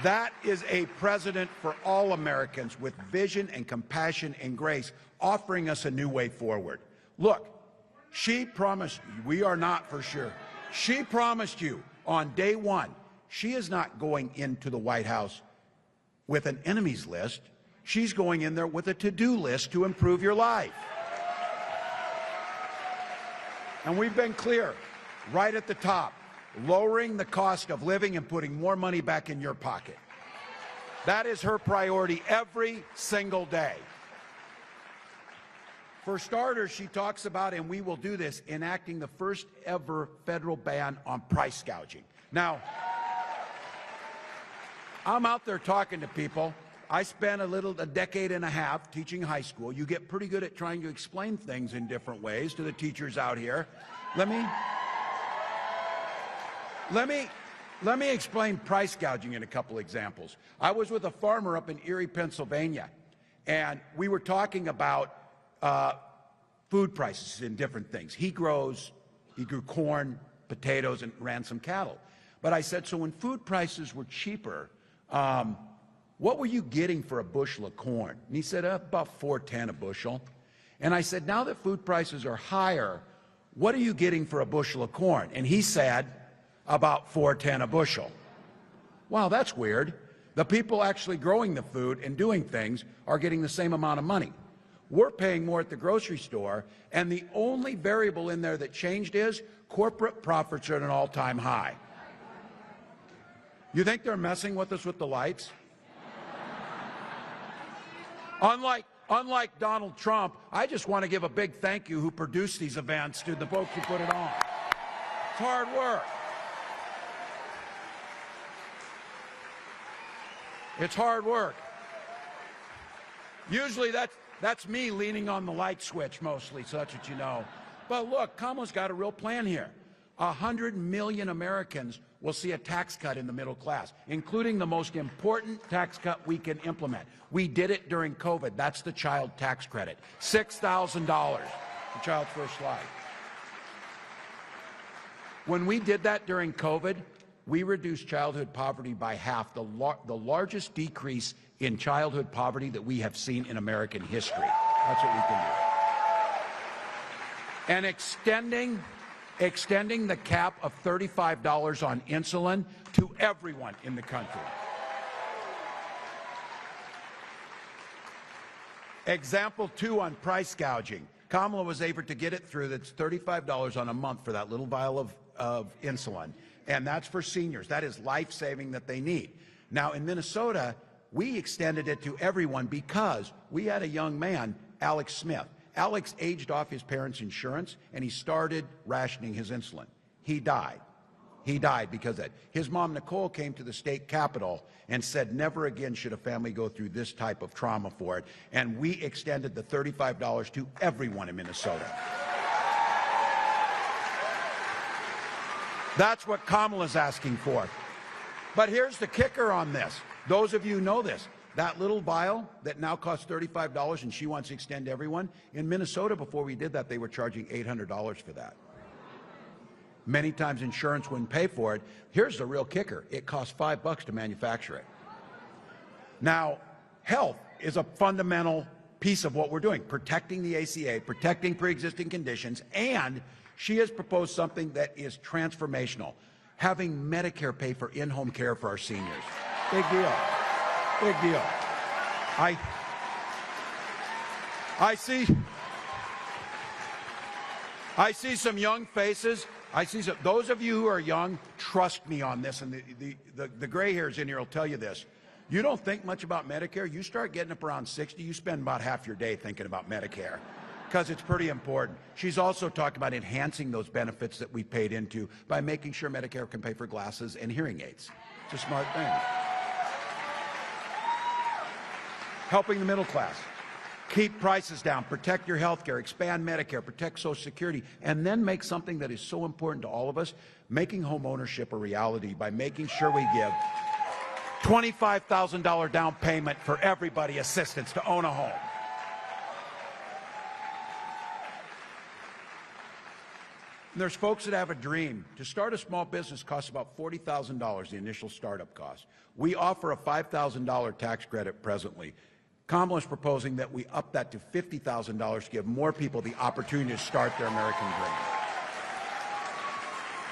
That is a president for all Americans with vision and compassion and grace, offering us a new way forward. Look, she promised, we are not for sure. She promised you on day one, she is not going into the White House with an enemies list. She's going in there with a to-do list to improve your life. And we've been clear, right at the top, lowering the cost of living and putting more money back in your pocket. That is her priority every single day. For starters, she talks about, and we will do this, enacting the first ever federal ban on price gouging. Now, I'm out there talking to people. I spent a decade and a half teaching high school. You get pretty good at trying to explain things in different ways to the teachers out here. Let me explain price gouging in a couple examples. I was with a farmer up in Erie, Pennsylvania, and we were talking about food prices and different things. He grew corn, potatoes, and ran some cattle. But I said, so when food prices were cheaper, what were you getting for a bushel of corn? And he said, about $4.10 a bushel. And I said, now that food prices are higher, what are you getting for a bushel of corn? And he said, about $4.10 a bushel. Wow, that's weird. The people actually growing the food and doing things are getting the same amount of money. We're paying more at the grocery store, and the only variable in there that changed is corporate profits are at an all-time high. You think they're messing with us with the lights? Unlike Donald Trump, I just want to give a big thank you who produced these events to the folks who put it on. It's hard work. It's hard work. Usually that's me leaning on the light switch mostly, so that's what you know. But look, Kamala's got a real plan here. 100 million Americans will see a tax cut in the middle class, including the most important tax cut we can implement. We did it during COVID. That's the child tax credit. $6,000, the child's first life. When we did that during COVID, we reduced childhood poverty by half, the largest decrease in childhood poverty that we have seen in American history. That's what we can do. And extending the cap of $35 on insulin to everyone in the country. Example 2 on price gouging. Kamala was able to get it through that's $35 on a month for that little vial of insulin. And that's for seniors. That is life-saving that they need. Now, in Minnesota, we extended it to everyone because we had a young man, Alex Smith. Alex aged off his parents' insurance, and he started rationing his insulin. He died. He died because of that. His mom, Nicole, came to the state capitol and said never again should a family go through this type of trauma for it. And we extended the $35 to everyone in Minnesota. That's what Kamala's asking for. But here's the kicker on this. Those of you who know this. That little vial that now costs $35 and she wants to extend to everyone, in Minnesota before we did that, they were charging $800 for that. Many times insurance wouldn't pay for it. Here's the real kicker. It costs $5 to manufacture it. Now, health is a fundamental piece of what we're doing, protecting the ACA, protecting pre-existing conditions, and she has proposed something that is transformational, having Medicare pay for in-home care for our seniors. Big deal. Big deal. I see some young faces. Those of you who are young, trust me on this, and the gray hairs in here will tell you this. You don't think much about Medicare. You start getting up around 60, you spend about half your day thinking about Medicare because it's pretty important. She's also talked about enhancing those benefits that we paid into by making sure Medicare can pay for glasses and hearing aids. It's a smart thing. Helping the middle class, keep prices down, protect your health care, expand Medicare, protect Social Security, and then make something that is so important to all of us, making home ownership a reality by making sure we give $25,000 down payment for everybody assistance to own a home. And there's folks that have a dream. To start a small business costs about $40,000, the initial startup cost. We offer a $5,000 tax credit presently. Kamala is proposing that we up that to $50,000 to give more people the opportunity to start their American dream.